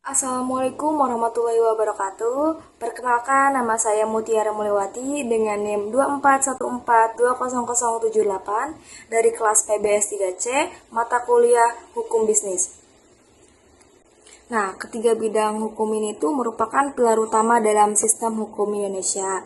Assalamualaikum warahmatullahi wabarakatuh. Perkenalkan, nama saya Mutiara Mulyawati dengan NIM 2414200078 dari kelas PBS 3C, mata kuliah Hukum Bisnis. Nah, ketiga bidang hukum ini tuh merupakan pilar utama dalam sistem hukum Indonesia.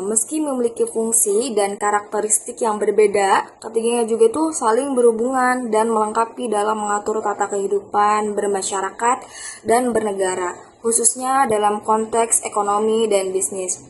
Meski memiliki fungsi dan karakteristik yang berbeda, ketiganya juga tuh saling berhubungan dan melengkapi dalam mengatur tata kehidupan bermasyarakat dan bernegara, khususnya dalam konteks ekonomi dan bisnis.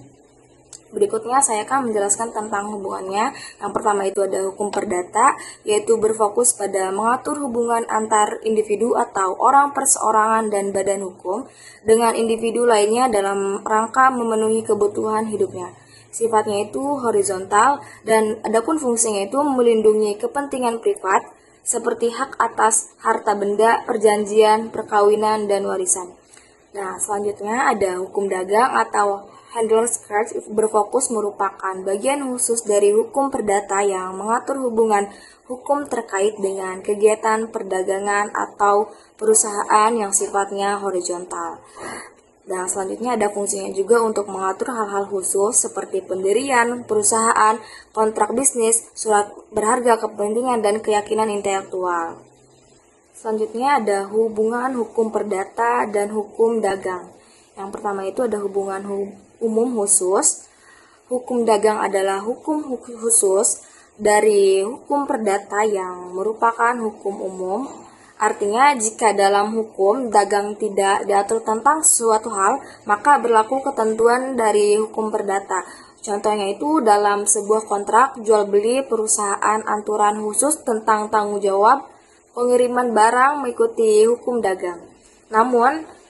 Berikutnya saya akan menjelaskan tentang hubungannya. Yang pertama itu ada hukum perdata, yaitu berfokus pada mengatur hubungan antar individu atau orang perseorangan dan badan hukum dengan individu lainnya dalam rangka memenuhi kebutuhan hidupnya. Sifatnya itu horizontal dan adapun fungsinya itu melindungi kepentingan privat seperti hak atas harta benda, perjanjian, perkawinan, dan warisan. Nah, selanjutnya ada hukum dagang atau Handler's Code berfokus merupakan bagian khusus dari hukum perdata yang mengatur hubungan hukum terkait dengan kegiatan perdagangan atau perusahaan yang sifatnya horizontal. Dan selanjutnya ada fungsinya juga untuk mengatur hal-hal khusus seperti pendirian, perusahaan, kontrak bisnis, surat berharga kepentingan, dan keyakinan intelektual. Selanjutnya ada hubungan hukum perdata dan hukum dagang. Yang pertama itu ada hubungan umum khusus. Hukum dagang adalah hukum khusus dari hukum perdata yang merupakan hukum umum. Artinya jika dalam hukum dagang tidak diatur tentang suatu hal, maka berlaku ketentuan dari hukum perdata. Contohnya itu dalam sebuah kontrak jual beli perusahaan aturan khusus tentang tanggung jawab pengiriman barang mengikuti hukum dagang. Namun,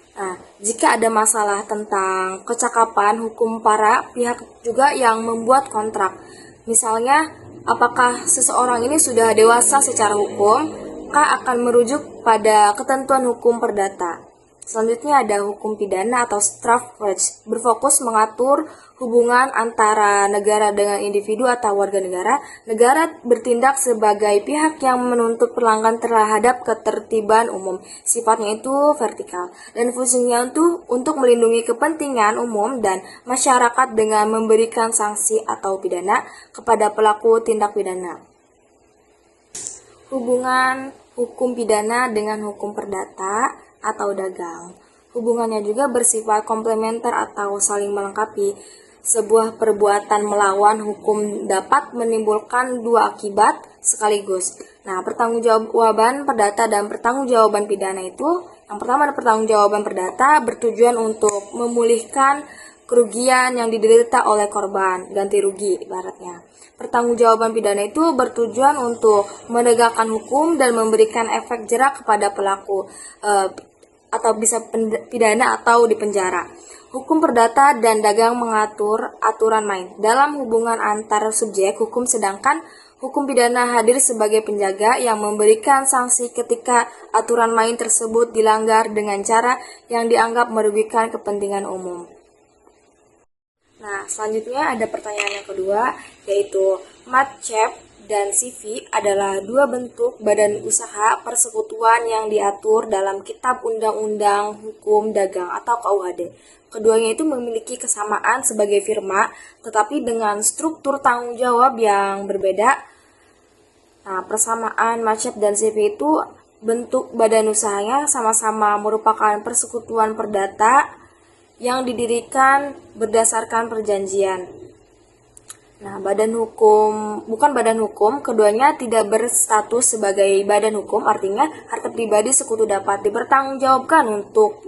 jika ada masalah tentang kecakapan hukum para pihak juga yang membuat kontrak, misalnya apakah seseorang ini sudah dewasa secara hukum, maka akan merujuk pada ketentuan hukum perdata. Selanjutnya ada hukum pidana atau Strafrecht, berfokus mengatur hubungan antara negara dengan individu atau warga negara. Negara bertindak sebagai pihak yang menuntut pelanggan terhadap ketertiban umum. Sifatnya itu vertikal dan fungsinya itu untuk melindungi kepentingan umum dan masyarakat dengan memberikan sanksi atau pidana kepada pelaku tindak pidana. Hubungan hukum pidana dengan hukum perdata atau dagang. Hubungannya juga bersifat komplementer atau saling melengkapi. Sebuah perbuatan melawan hukum dapat menimbulkan dua akibat sekaligus. Nah, pertanggungjawaban perdata dan pertanggungjawaban pidana itu, yang pertama ada pertanggungjawaban perdata bertujuan untuk memulihkan kerugian yang diderita oleh korban, ganti rugi ibaratnya. Pertanggungjawaban pidana itu bertujuan untuk menegakkan hukum dan memberikan efek jerak kepada pelaku, atau bisa pidana atau dipenjara. Hukum perdata dan dagang mengatur aturan main dalam hubungan antar subjek hukum, sedangkan hukum pidana hadir sebagai penjaga yang memberikan sanksi ketika aturan main tersebut dilanggar dengan cara yang dianggap merugikan kepentingan umum. Nah, selanjutnya ada pertanyaan yang kedua, yaitu MATCHEP dan CV adalah dua bentuk badan usaha persekutuan yang diatur dalam Kitab Undang-Undang Hukum Dagang atau KUHD. Keduanya itu memiliki kesamaan sebagai firma, tetapi dengan struktur tanggung jawab yang berbeda. Nah, persamaan MATCHEP dan CV itu bentuk badan usahanya sama-sama merupakan persekutuan perdata yang didirikan berdasarkan perjanjian. Nah, bukan badan hukum, keduanya tidak berstatus sebagai badan hukum, artinya harta pribadi sekutu dapat dipertanggungjawabkan untuk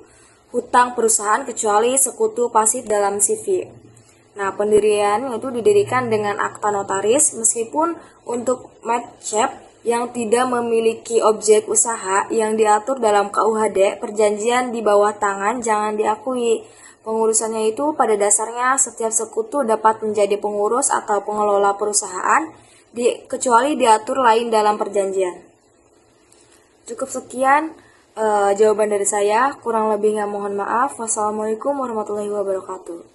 hutang perusahaan kecuali sekutu pasif dalam CV. Nah, pendirian itu didirikan dengan akta notaris, meskipun untuk MATCHEP yang tidak memiliki objek usaha yang diatur dalam KUHD, perjanjian di bawah tangan jangan diakui. Pengurusannya itu pada dasarnya setiap sekutu dapat menjadi pengurus atau pengelola perusahaan, kecuali diatur lain dalam perjanjian. Cukup sekian jawaban dari saya, kurang lebihnya mohon maaf. Wassalamualaikum warahmatullahi wabarakatuh.